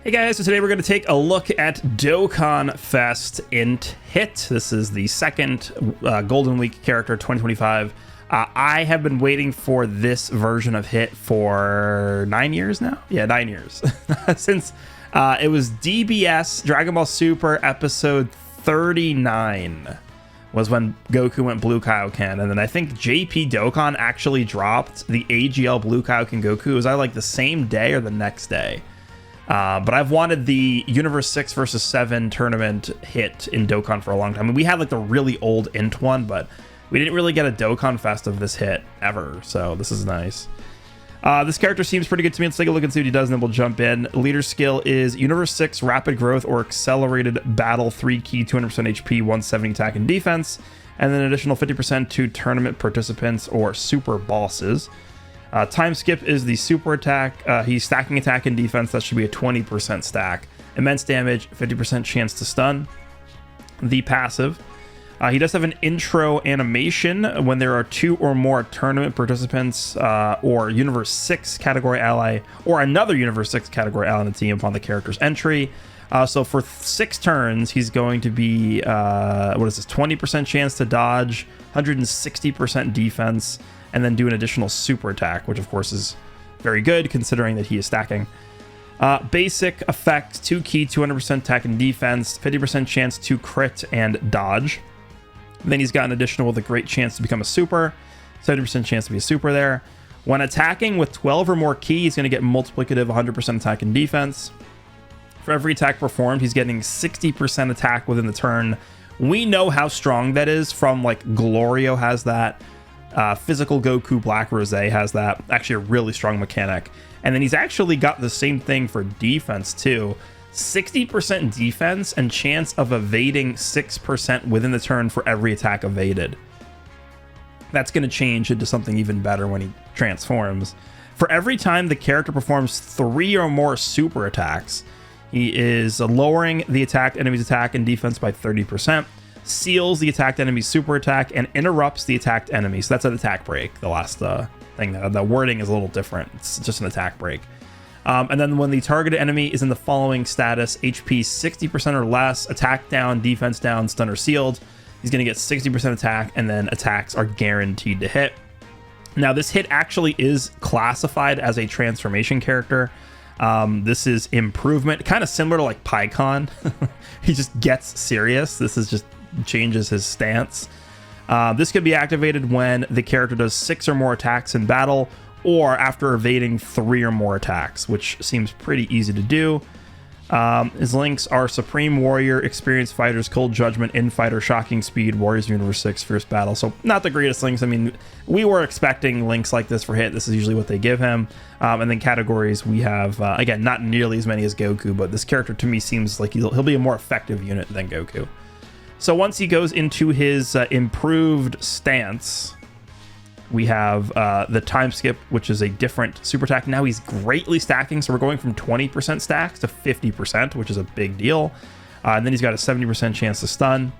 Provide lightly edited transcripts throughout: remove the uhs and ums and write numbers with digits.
Hey guys, so today we're going to take a look at DOKKANFEST INT Hit. This is the second Golden Week character 2025. I have been waiting for this version of Hit for 9 years now. Yeah, 9 years. Since it was DBS, Dragon Ball Super episode 39 was when Goku went Blue Kaioken. And then I think JP Dokkan actually dropped the AGL Blue Kaioken Goku. It was either like the same day or the next day. But I've wanted the Universe 6 versus 7 tournament hit in Dokkan for a long time. I mean, we had like the really old INT one, but we didn't really get a DOKKANFEST of this hit ever. So this is nice. This character seems pretty good to me. Let's take a look and see what he does, and then we'll jump in. Leader skill is Universe 6 Rapid Growth or Accelerated Battle 3 key, 200% HP, 170 attack and defense, and then an additional 50% to tournament participants or super bosses. Time skip is the super attack. He's stacking attack and defense. That should be a 20% stack. Immense damage, 50% chance to stun. The passive. He does have an intro animation when there are 2 or more tournament participants or Universe 6 category ally or another Universe 6 category ally in the team upon the character's entry. So for 6 turns, he's going to be, 20% chance to dodge, 160% defense, and then do an additional super attack, which of course is very good considering that he is stacking. Basic effect, 2 key, 200% attack and defense, 50% chance to crit and dodge. And then he's got an additional with a great chance to become a super, 70% chance to be a super there. When attacking with 12 or more key, he's going to get multiplicative 100% attack and defense. For every attack performed, he's getting 60% attack within the turn. We know how strong that is from like Glorio has that. Physical Goku Black Rose has that. Actually a really strong mechanic. And then he's actually got the same thing for defense too. 60% defense and chance of evading 6% within the turn for every attack evaded. That's going to change into something even better when he transforms. For every time the character performs 3 or more super attacks, he is lowering the attacked enemy's attack and defense by 30%. Seals the attacked enemy's super attack and interrupts the attacked enemy. So that's an attack break. The last thing, the wording is a little different. It's just an attack break. And then when the targeted enemy is in the following status, HP 60% or less, attack down, defense down, stun or sealed, he's going to get 60% attack, and then attacks are guaranteed to hit. Now this hit actually is classified as a transformation character. This is improvement, kind of similar to like PyCon. He just gets serious. This is just changes his stance. This could be activated when the character does 6 or more attacks in battle or after evading 3 or more attacks, which seems pretty easy to do. His links are Supreme Warrior, Experienced Fighters, Cold Judgment, Infighter, Shocking Speed, Warriors Universe 6, Fierce Battle. So not the greatest links. I mean, we were expecting links like this for Hit. This is usually what they give him. And then categories, we have, again, not nearly as many as Goku, but this character to me seems like he'll be a more effective unit than Goku. So once he goes into his improved stance, we have the time skip, which is a different super attack. Now he's greatly stacking, so we're going from 20% stacks to 50%, which is a big deal. And then he's got a 70% chance to stun.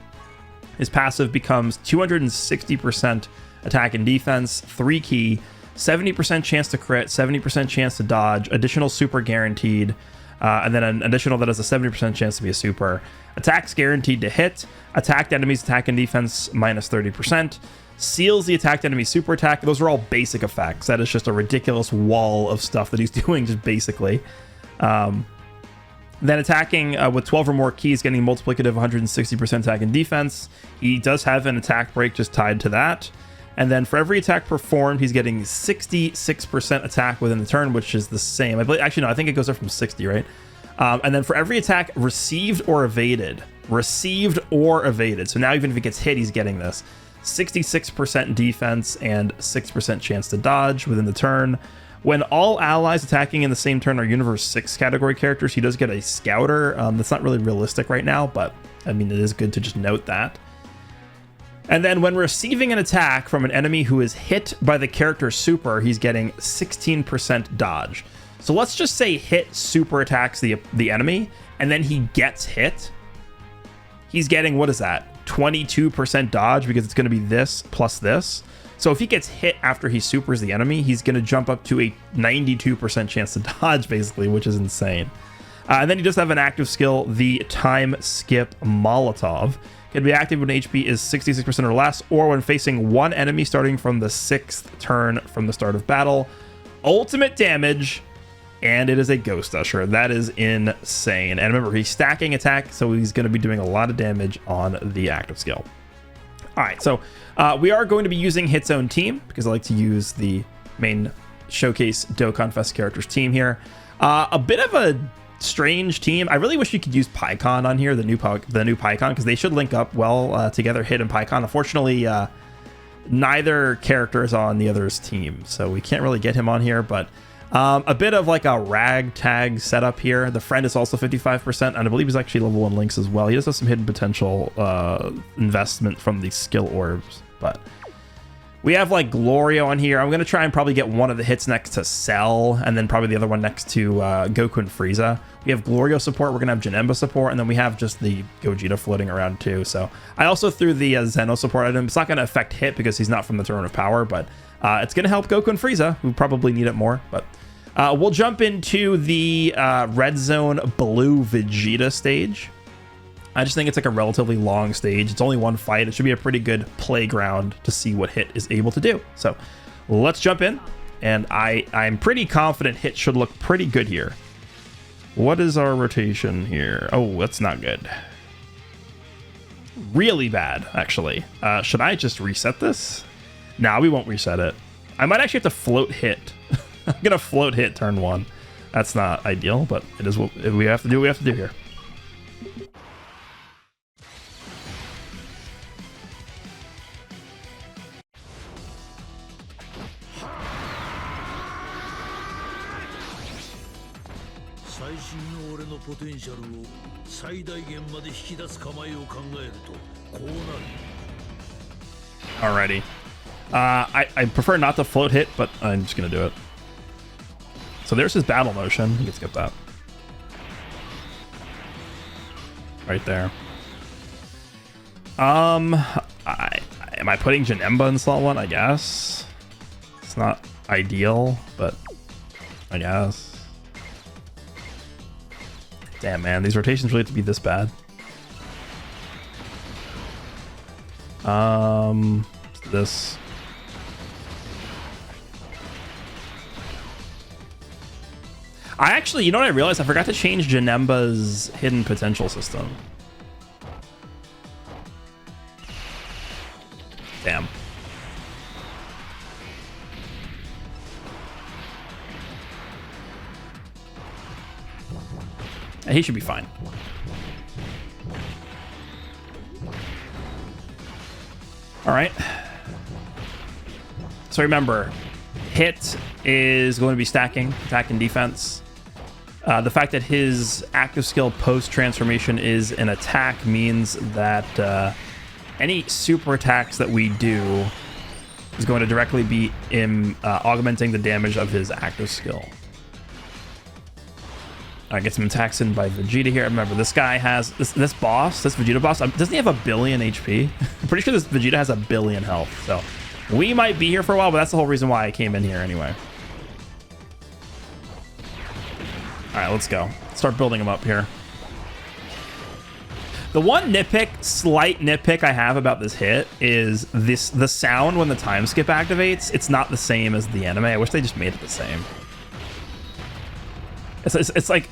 His passive becomes 260% attack and defense, 3 key, 70% chance to crit, 70% chance to dodge, additional super guaranteed, and then an additional that has a 70% chance to be a super. Attacks guaranteed to hit, attacked enemies attack and defense minus 30%. Seals the attacked enemy super attack. Those are all basic effects. That is just a ridiculous wall of stuff that he's doing, just basically. Then attacking with 12 or more keys, getting multiplicative 160% attack and defense. He does have an attack break just tied to that. And then for every attack performed, he's getting 66% attack within the turn, which is the same. Actually, no, I think it goes up from 60, right? And then for every attack received or evaded. So now even if it gets hit, he's getting this. 66% defense and 6% chance to dodge within the turn. When all allies attacking in the same turn are Universe 6 category characters, he does get a Scouter. That's not really realistic right now, but I mean, it is good to just note that. And then when receiving an attack from an enemy who is hit by the character's super, he's getting 16% dodge. So let's just say hit super attacks the enemy, and then he gets hit. He's getting, what is that? 22% dodge, because it's going to be this plus this. So if he gets hit after he supers the enemy, he's going to jump up to a 92% chance to dodge, basically, which is insane. And then he does have an active skill, the Time Skip Molotov. Can be active when HP is 66% or less, or when facing one enemy starting from the 6th turn from the start of battle. Ultimate damage, and it is a Ghost Usher. That is insane. And remember, he's stacking attack, so he's going to be doing a lot of damage on the active skill. All right, so we are going to be using Hit's own team, because I like to use the main showcase DOKKANFEST characters team here. A bit of a strange team. I really wish you could use PyCon on here, the new PyCon, because they should link up well together, Hit and PyCon. Unfortunately, neither character is on the other's team, so we can't really get him on here, but a bit of like a ragtag setup here. The friend is also 55%, and I believe he's actually level 1 links as well. He does have some hidden potential investment from the skill orbs, but we have like Glorio on here. I'm going to try and probably get one of the hits next to Cell, and then probably the other one next to Goku and Frieza. We have Glorio support. We're going to have Janemba support, and then we have just the Gogeta floating around too. So I also threw the Zeno support item. It's not going to affect Hit because he's not from the Throne of Power, but it's going to help Goku and Frieza, who probably need it more. But we'll jump into the Red Zone Blue Vegeta stage. I just think it's like a relatively long stage. It's only one fight. It should be a pretty good playground to see what Hit is able to do. So let's jump in, and I'm pretty confident Hit should look pretty good here. What is our rotation here? Oh, that's not good. Really bad, actually. Should I just reset this? Nah, we won't reset it. I might actually have to float Hit. I'm gonna float Hit turn 1. That's not ideal, but it is what we have to do. We have to do here. Alrighty. I prefer not to float Hit, but I'm just gonna do it. So there's his battle motion. You can skip that. Right there. Am I putting Janemba in slot 1? I guess. It's not ideal, but I guess. Damn, man, these rotations really have to be this bad. This. I actually, you know what I realized? I forgot to change Janemba's hidden potential system. Damn. He should be fine. All right. So remember, Hit is going to be stacking attack and defense. The fact that his active skill post-transformation is an attack means that any super attacks that we do is going to directly be augmenting the damage of his active skill. I get some attacks in by Vegeta here. Remember, this guy has this boss, this Vegeta boss. Doesn't he have 1 billion HP? I'm pretty sure this Vegeta has 1 billion health. So we might be here for a while, but that's the whole reason why I came in here anyway. All right, let's go. Start building him up here. The one slight nitpick I have about this Hit is the sound when the time skip activates. It's not the same as the anime. I wish they just made it the same. It's like,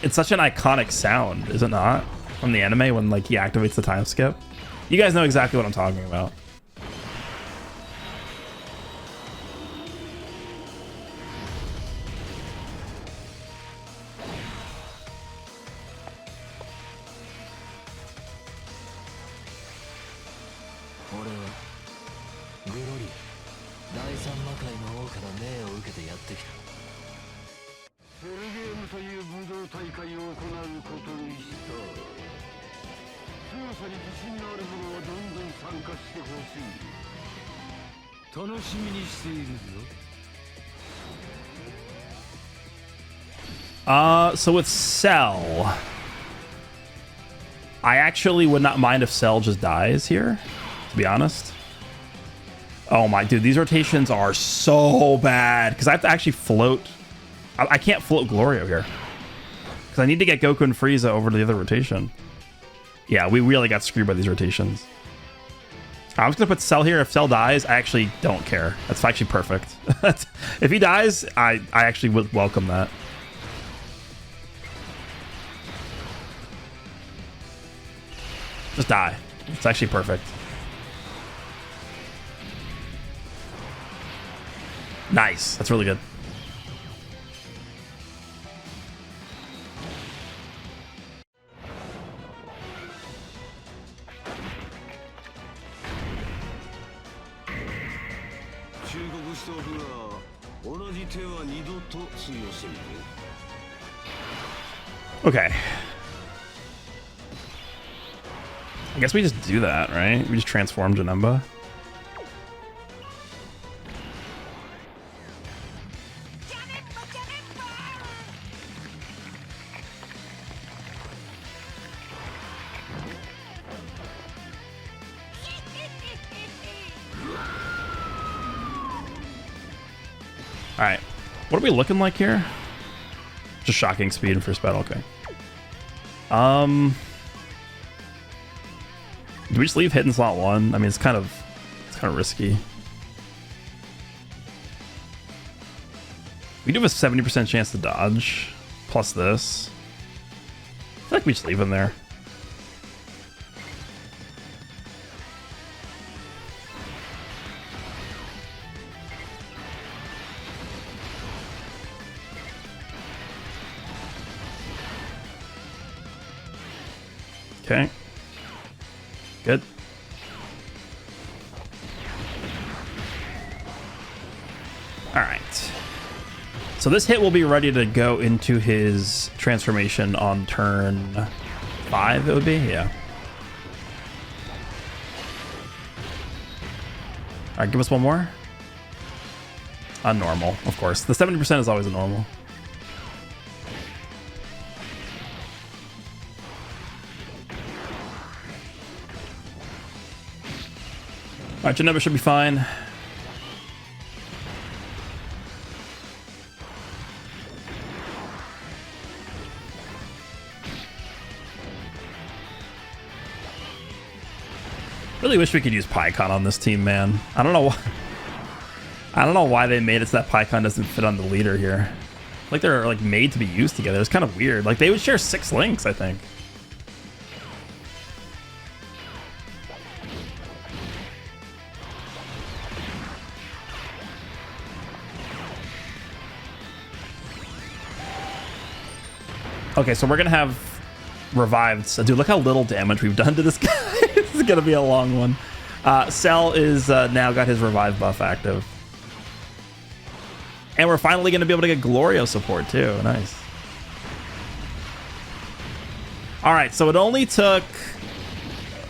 it's such an iconic sound, is it not? From the anime when like he activates the time skip. You guys know exactly what I'm talking about. So with Cell, I actually would not mind if Cell just dies here, to be honest. Oh my, dude, these rotations are so bad because I have to actually float. I can't float Glorio here. Because I need to get Goku and Frieza over to the other rotation. Yeah, we really got screwed by these rotations. I'm just going to put Cell here. If Cell dies, I actually don't care. That's actually perfect. If he dies, I actually would welcome that. Just die. It's actually perfect. Nice. That's really good. Okay. I guess we just do that, right? We just transform Janemba. All right. What are we looking like here? Just shocking speed in first battle. Okay. Do we just leave hit in slot 1? I mean, it's kind of risky. We do have a 70% chance to dodge, plus this. I feel like we just leave him there. Okay. Good. All right. So this hit will be ready to go into his transformation on turn 5, it would be? Yeah. All right, give us one more. A normal, of course. The 70% is always a normal. All right, Janemba should be fine. Really wish we could use PyCon on this team, man. I don't know why. I don't know why they made it so that PyCon doesn't fit on the leader here. Like they're like made to be used together. It's kind of weird. Like they would share 6 links, I think. Okay, so we're gonna have revived. So, dude, look how little damage we've done to this guy. This is gonna be a long one. Cell is now got his revive buff active, and we're finally gonna be able to get Glorio support too. Nice. All right, so it only took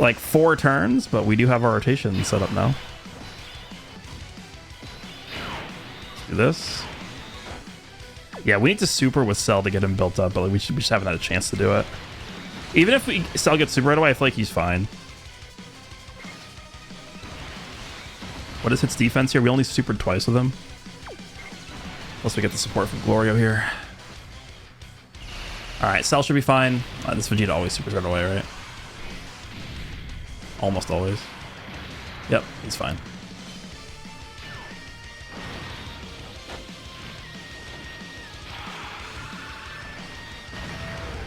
like 4 turns, but we do have our rotation set up now. Let's do this. Yeah, we need to super with Cell to get him built up, but we just haven't had a chance to do it. Even if Cell gets super right away, I feel like he's fine. What is his defense here? We only supered twice with him. Unless we get the support from Glorio here. Alright, Cell should be fine. This Vegeta always supers right away, right? Almost always. Yep, he's fine.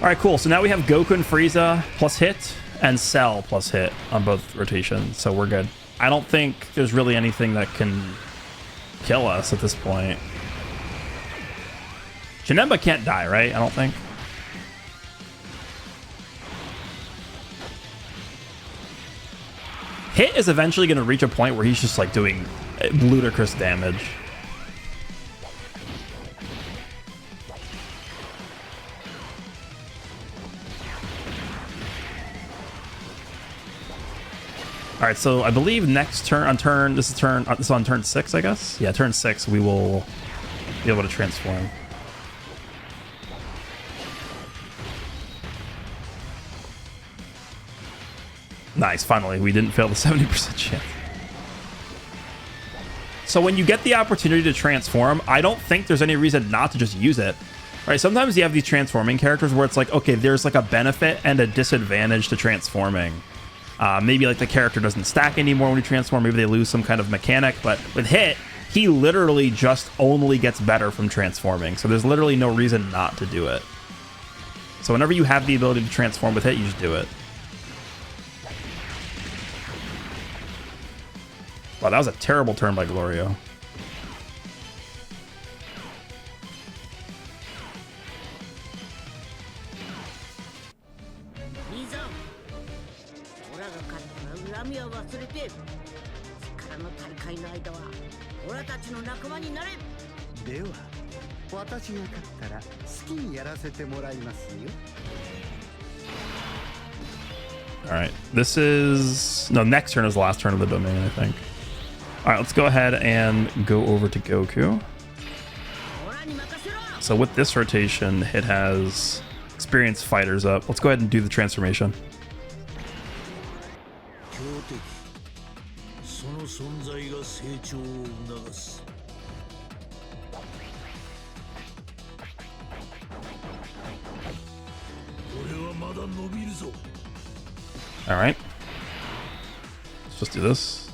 All right, cool. So now we have Goku and Frieza plus hit and Cell plus hit on both rotations. So we're good. I don't think there's really anything that can kill us at this point. Janemba can't die, right? I don't think. Hit is eventually going to reach a point where he's just like doing ludicrous damage. All right, so I believe next turn on this is on turn 6, I guess. Yeah, turn 6 we will be able to transform. Nice, finally we didn't fail the 70% chance. So when you get the opportunity to transform, I don't think there's any reason not to just use it. Right, sometimes you have these transforming characters where it's like, okay, there's like a benefit and a disadvantage to transforming. Maybe like the character doesn't stack anymore when you transform. Maybe they lose some kind of mechanic. But with Hit, he literally just only gets better from transforming. So there's literally no reason not to do it. So whenever you have the ability to transform with Hit, you just do it. Wow, that was a terrible turn by Glorio. Alright, this is... No, next turn is the last turn of the domain, I think. Alright, let's go ahead and go over to Goku. So with this rotation, it has experienced fighters up. Let's go ahead and do the transformation. Alright. Let's just do this.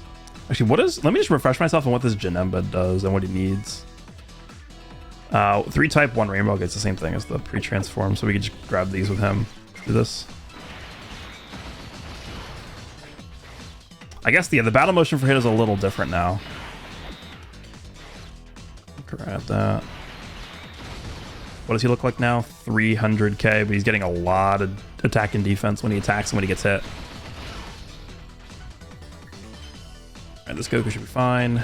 Actually, what is... Let me just refresh myself on what this Janemba does and what he needs. 3 type, 1 rainbow. Okay, it's the same thing as the pre-transform, so we can just grab these with him. Do this. I guess the battle motion for Hit is a little different now. Grab that. What does he look like now? 300k, but he's getting a lot of attack and defense when he attacks and when he gets hit. Alright, this Goku should be fine.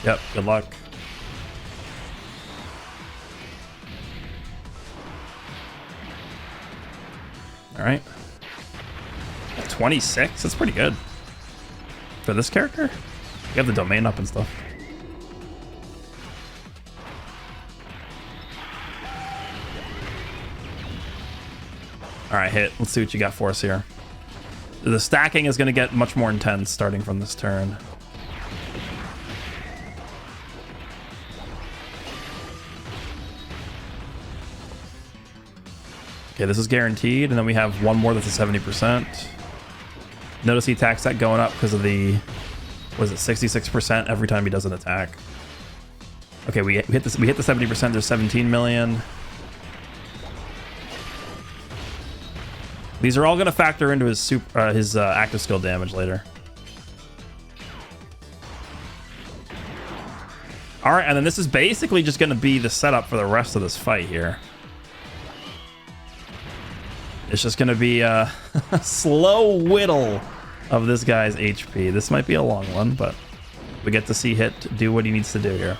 Yep, good luck. Alright. 26? That's pretty good. For this character? You have the domain up and stuff. Alright, Hit. Let's see what you got for us here. The stacking is going to get much more intense starting from this turn. Okay, this is guaranteed, and then we have one more that's a 70%. Notice he attacks that going up because of the... Was it 66% every time he does an attack? Okay, we hit this. We hit the 70%. There's 17 million. These are all going to factor into his active skill damage later. All right, and then this is basically just going to be the setup for the rest of this fight here. It's just going to be a slow whittle of this guy's HP. This might be a long one, but we get to see Hit do what he needs to do here.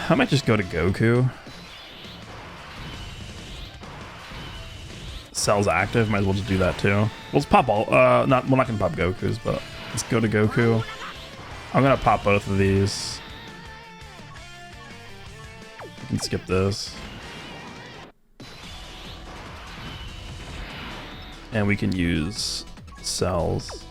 I might just go to Goku. Cell's active, might as well just do that too. We'll just pop all, we're not gonna pop Goku's, but let's go to Goku. I'm gonna pop both of these. We can skip this. And we can use cells.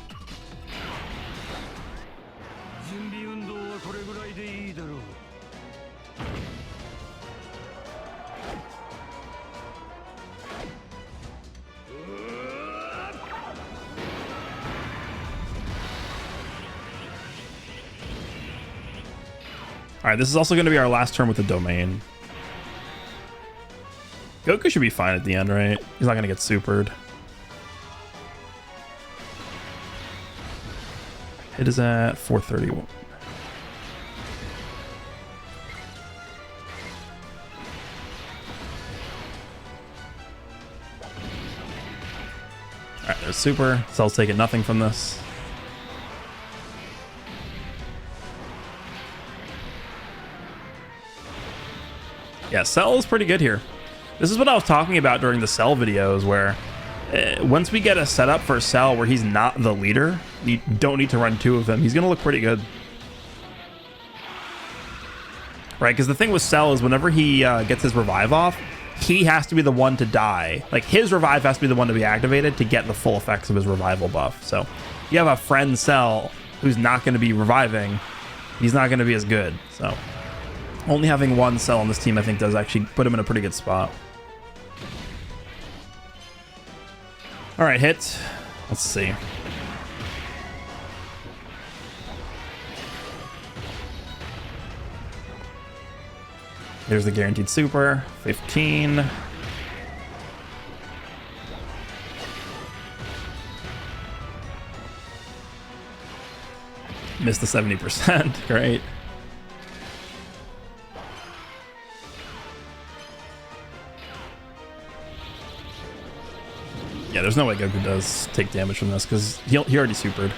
Alright, this is also going to be our last turn with the domain. Goku should be fine at the end, right? He's not going to get supered. It is at 431. Alright, there's super. Cell's taking nothing from this. Yeah, Cell is pretty good here. This is what I was talking about during the Cell videos, where once we get a setup for Cell where he's not the leader, you don't need to run 2 of them. He's going to look pretty good. Right, because the thing with Cell is whenever he gets his revive off, he has to be the one to die. Like, his revive has to be the one to be activated to get the full effects of his revival buff. So if you have a friend Cell who's not going to be reviving, he's not going to be as good. So only having 1 Cell on this team, I think, does actually put him in a pretty good spot. All right, hit. Let's see. Here's the guaranteed super. 15. Missed the 70%. Great. Yeah, there's no way Goku does take damage from this because he already supered.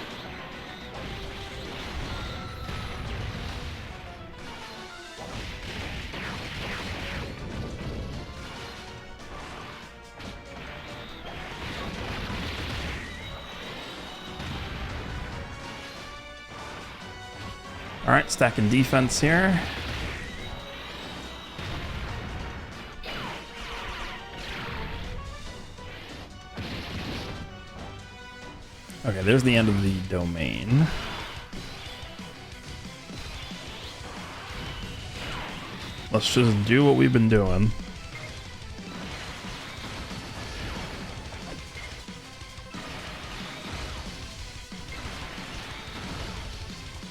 All right, stacking defense here. Okay, there's the end of the domain. Let's just do what we've been doing.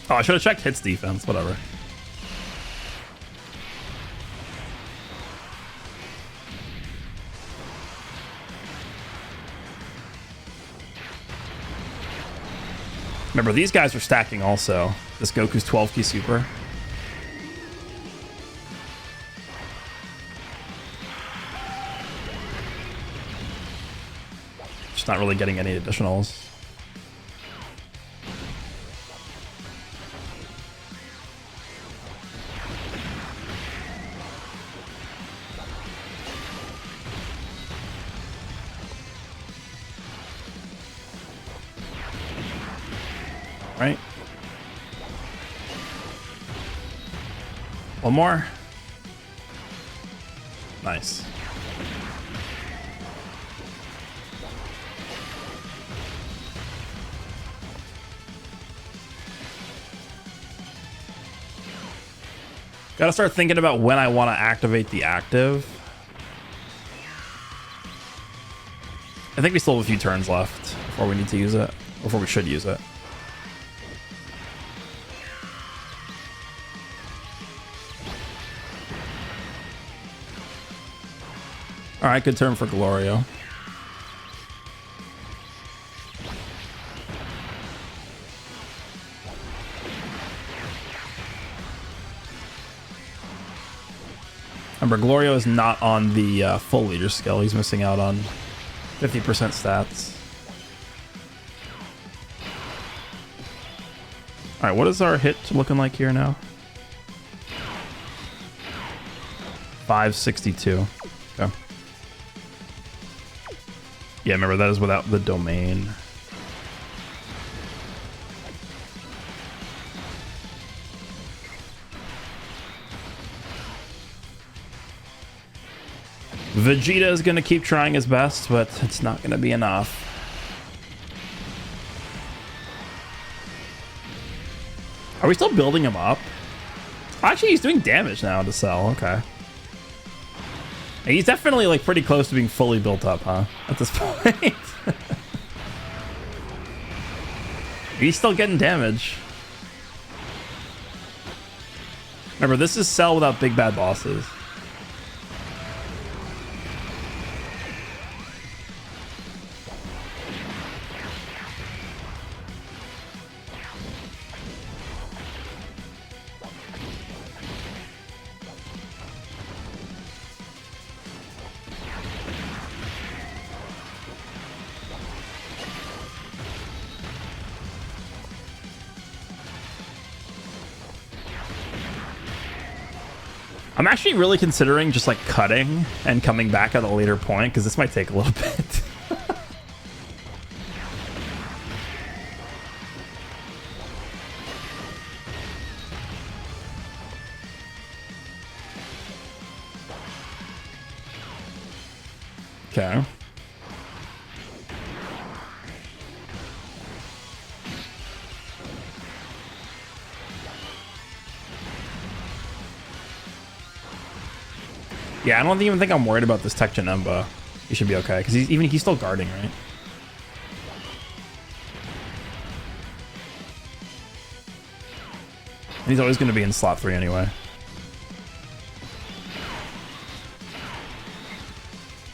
Oh, I should have checked hits defense, whatever. Remember, these guys are stacking also. This Goku's 12 key super. Just not really getting any additionals. Right? One more. Nice. Gotta start thinking about when I want to activate the active. I think we still have a few turns left before we need to use it, before we should use it. All right, good turn for Glorio. Remember, Glorio is not on the full leader skill. He's missing out on 50% stats. All right, what is our hit looking like here now? 562. Okay. Yeah, remember, that is without the domain. Vegeta is going to keep trying his best, but it's not going to be enough. Are we still building him up? Actually, he's doing damage now to Cell. Okay. He's definitely like pretty close to being fully built up, huh? At this point. He's still getting damage. Remember, this is Cell without big bad bosses. I'm actually really considering just like cutting and coming back at a later point because this might take a little bit. Okay. Yeah, I don't even think I'm worried about this Tech Gen Emba. He should be okay, because he's still guarding, right? And he's always going to be in slot 3 anyway.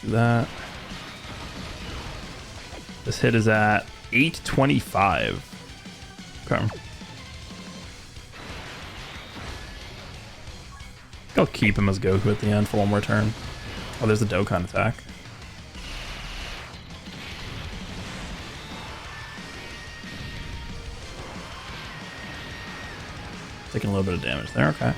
Do that. This hit is at 825. Okay. I'll keep him as Goku at the end for one more turn. Oh, there's the Dokkan attack. Taking a little bit of damage there, okay.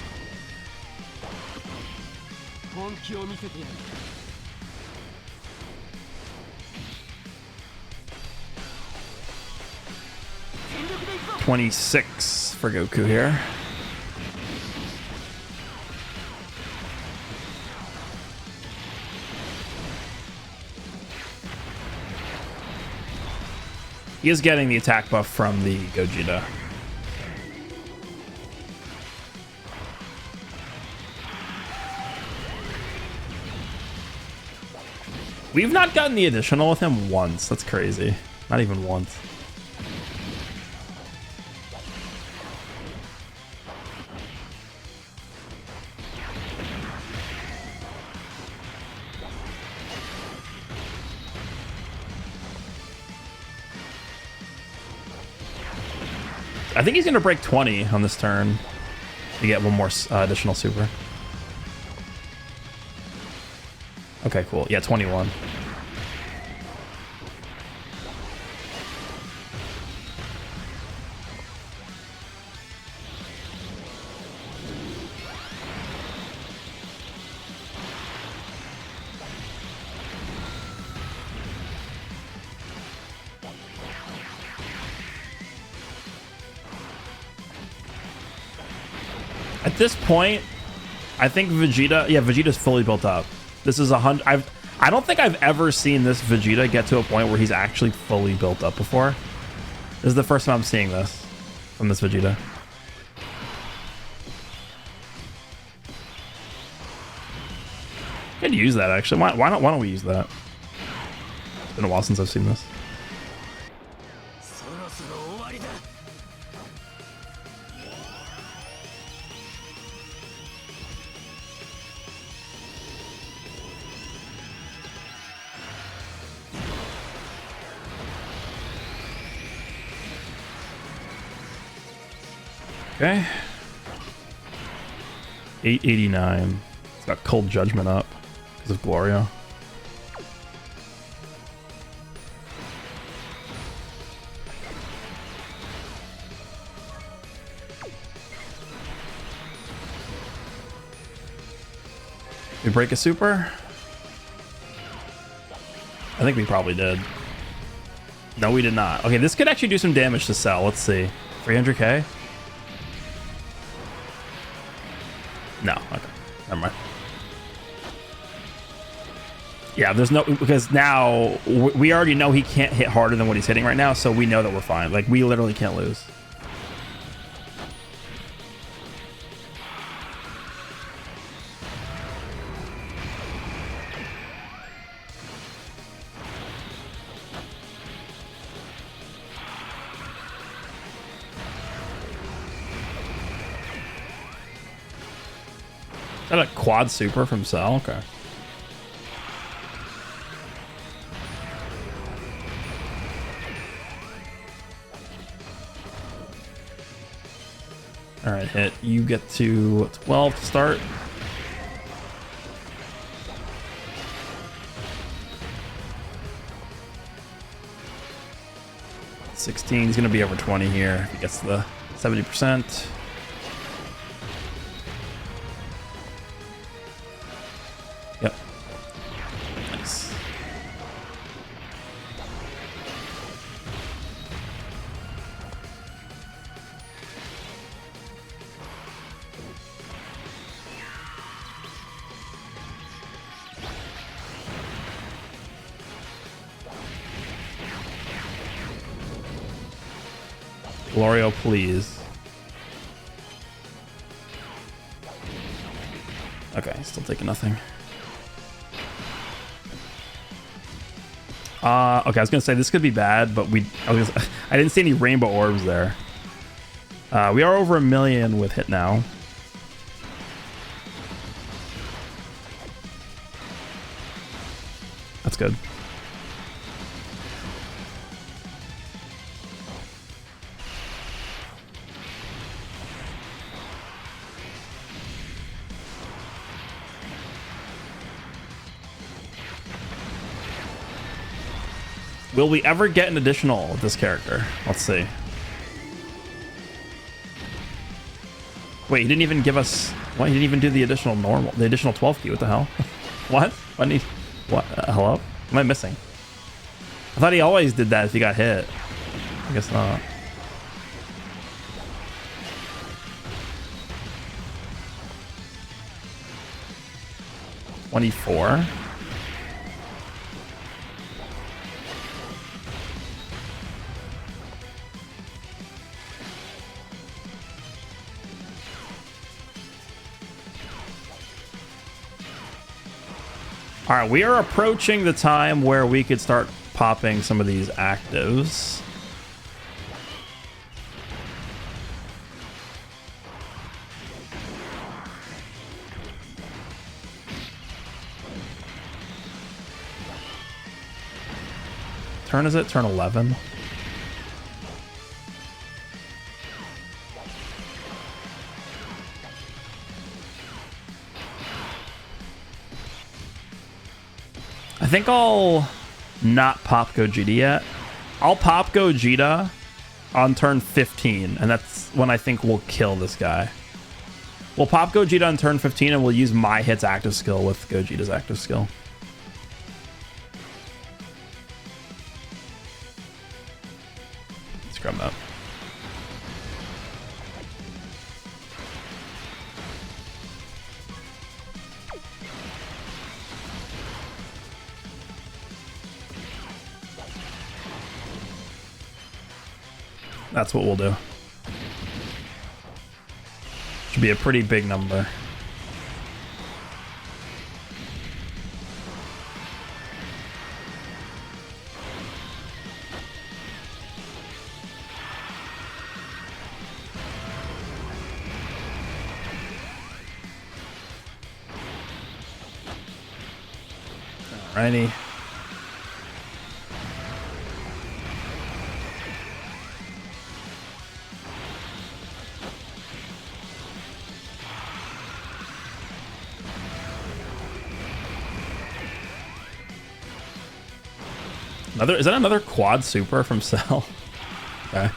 $26 for Goku here. He is getting the attack buff from the Gogeta. We've not gotten the additional with him once. That's crazy. Not even once. I think he's going to break 20 on this turn to get one more additional super. Okay, cool. Yeah, 21. At this point, I think Vegeta, yeah, Vegeta's fully built up. This is 100. I don't think I've ever seen this Vegeta get to a point where he's actually fully built up before. This is the first time I'm seeing this from this Vegeta. Could use that actually. Why don't we use that? It's been a while since I've seen this. Okay. 889. It's got Cold Judgment up because of Gloria. We break a super? I think we probably did. No, we did not. Okay, this could actually do some damage to Cell. Let's see. 300k? No, okay. Never mind. Yeah, there's no... Because now, we already know he can't hit harder than what he's hitting right now, so we know that we're fine. Like, we literally can't lose. Is that a quad super from Cell? Okay. All right, hit. You get to 12 to start. $16. He's going to be over 20 here if he gets the 70%. Glorio, please. Okay, still taking nothing. Okay, I was gonna say this could be bad, but I didn't see any rainbow orbs there. We are over 1 million with hit now. That's good. Will we ever get an additional with this character? Let's see. Wait, he didn't even give us... What? He didn't even do the additional normal... The additional 12 key. What the hell? What? What? What? Hello? What am I missing? I thought he always did that if he got hit. I guess not. $24. All right, we are approaching the time where we could start popping some of these actives. Turn is it? Turn 11. I think I'll not pop Gogeta yet. I'll pop Gogeta on turn 15, and that's when I think we'll kill this guy. We'll pop Gogeta on turn 15, and we'll use my hit's active skill with Gogeta's active skill. Let's grab him up. That's what we'll do. Should be a pretty big number. Alrighty. Is that another quad super from Cell? Okay.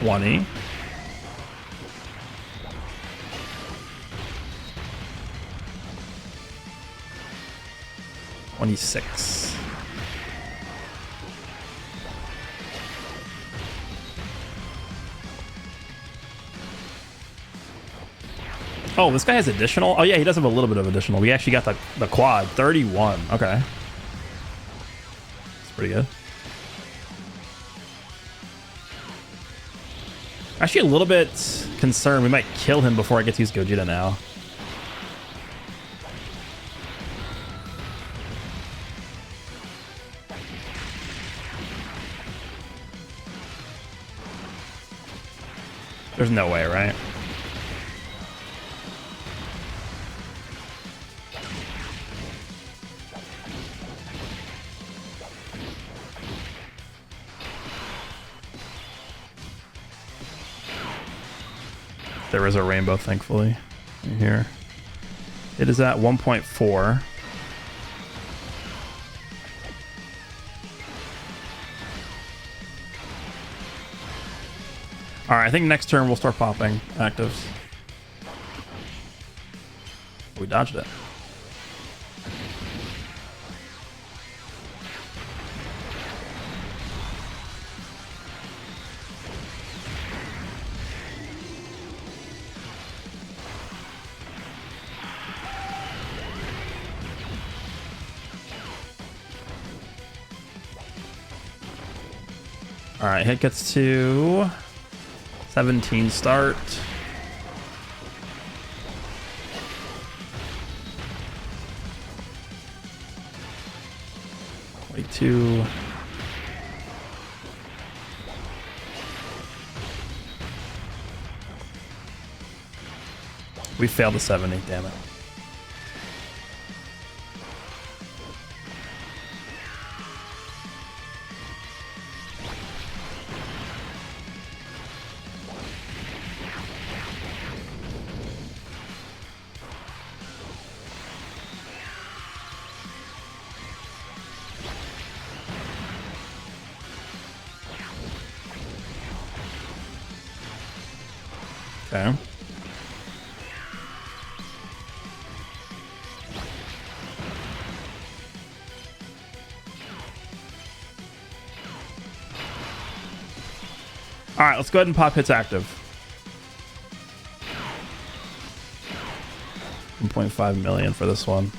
$20. $26. Oh, this guy has additional? Oh, yeah, he does have a little bit of additional. We actually got the quad. 31. Okay. That's pretty good. Actually, a little bit concerned. We might kill him before I get to use Gogeta now. There's no way, right? There is a rainbow, thankfully, in here. It is at 1.4. All right, I think next turn we'll start popping actives. We dodged it. All right, hit gets to 17 start. Two. We failed the 70, damn it. Okay. All right, let's go ahead and pop hits active. 1.5 million for this one.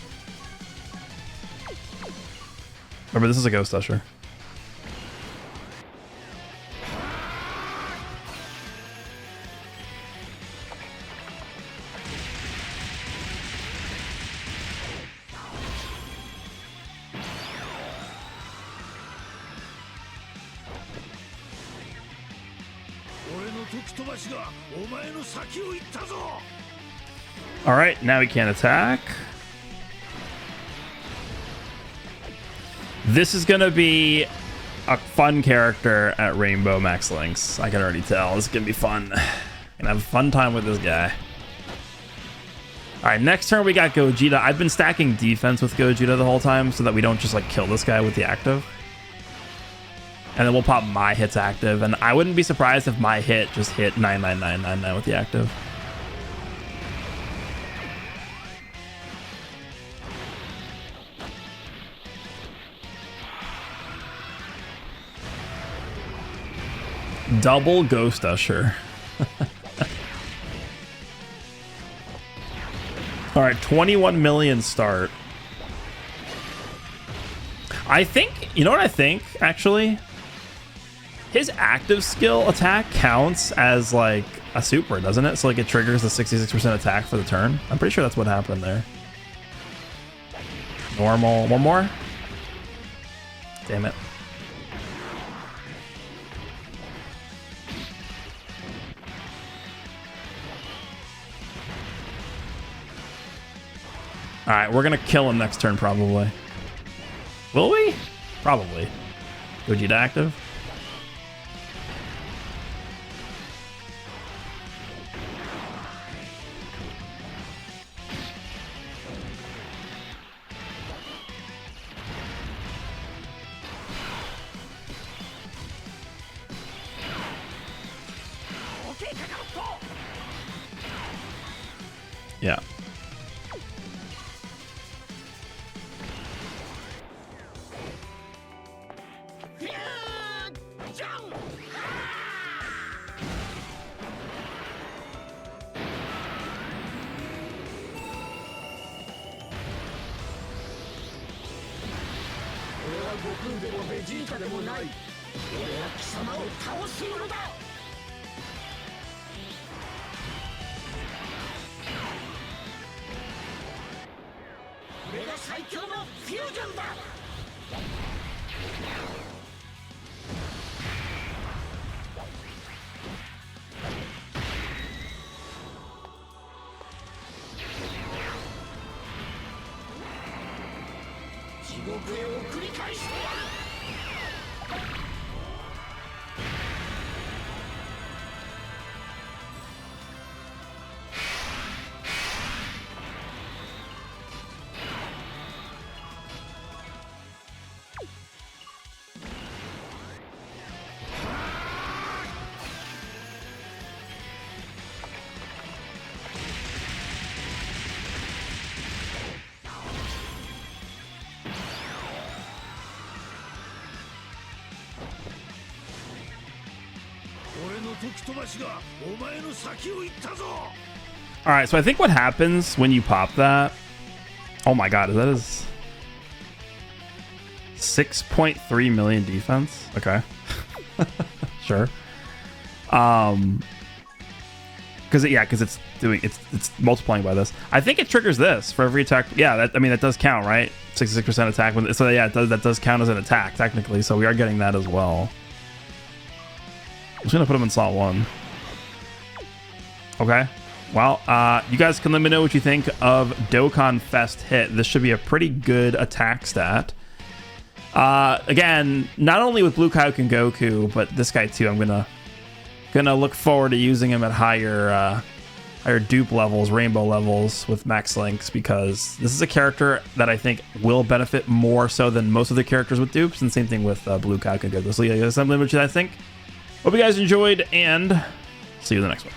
Remember, this is a Ghost Usher. All right, now we can't attack. This is gonna be a fun character at Rainbow Max Links. I can already tell. This is gonna be fun. Gonna have a fun time with this guy. All right, next turn we got Gogeta. I've been stacking defense with Gogeta the whole time so that we don't just like kill this guy with the active. And then we'll pop my hits active. And I wouldn't be surprised if my hit just hit 99999 with the active. Double Ghost Usher. All right, 21 million start. I think, you know what I think, actually? His active skill attack counts as like a super, doesn't it? So like it triggers the 66% attack for the turn. I'm pretty sure that's what happened there. Normal, one more? Damn it. All right, we're gonna kill him next turn, probably. Will we? Probably. Gogeta active. Yeah. All right, so I think what happens when you pop that, oh my god, that is 6.3 million defense. Okay. Sure. Because it's multiplying by this. I think it triggers this for every attack. Yeah, that does count, right? 66% attack. So yeah, that does count as an attack technically. So we are getting that as well. I'm just gonna put him in slot 1. Okay. Well, you guys can let me know what you think of DOKKANFEST hit. This should be a pretty good attack stat. Again, not only with Blue Kaioken Goku, but this guy too. I'm gonna look forward to using him at higher dupe levels, rainbow levels with Max Links, because this is a character that I think will benefit more so than most of the characters with dupes, and same thing with Blue Kaioken Goku. So yeah, that's something which I think. Hope you guys enjoyed, and see you in the next one.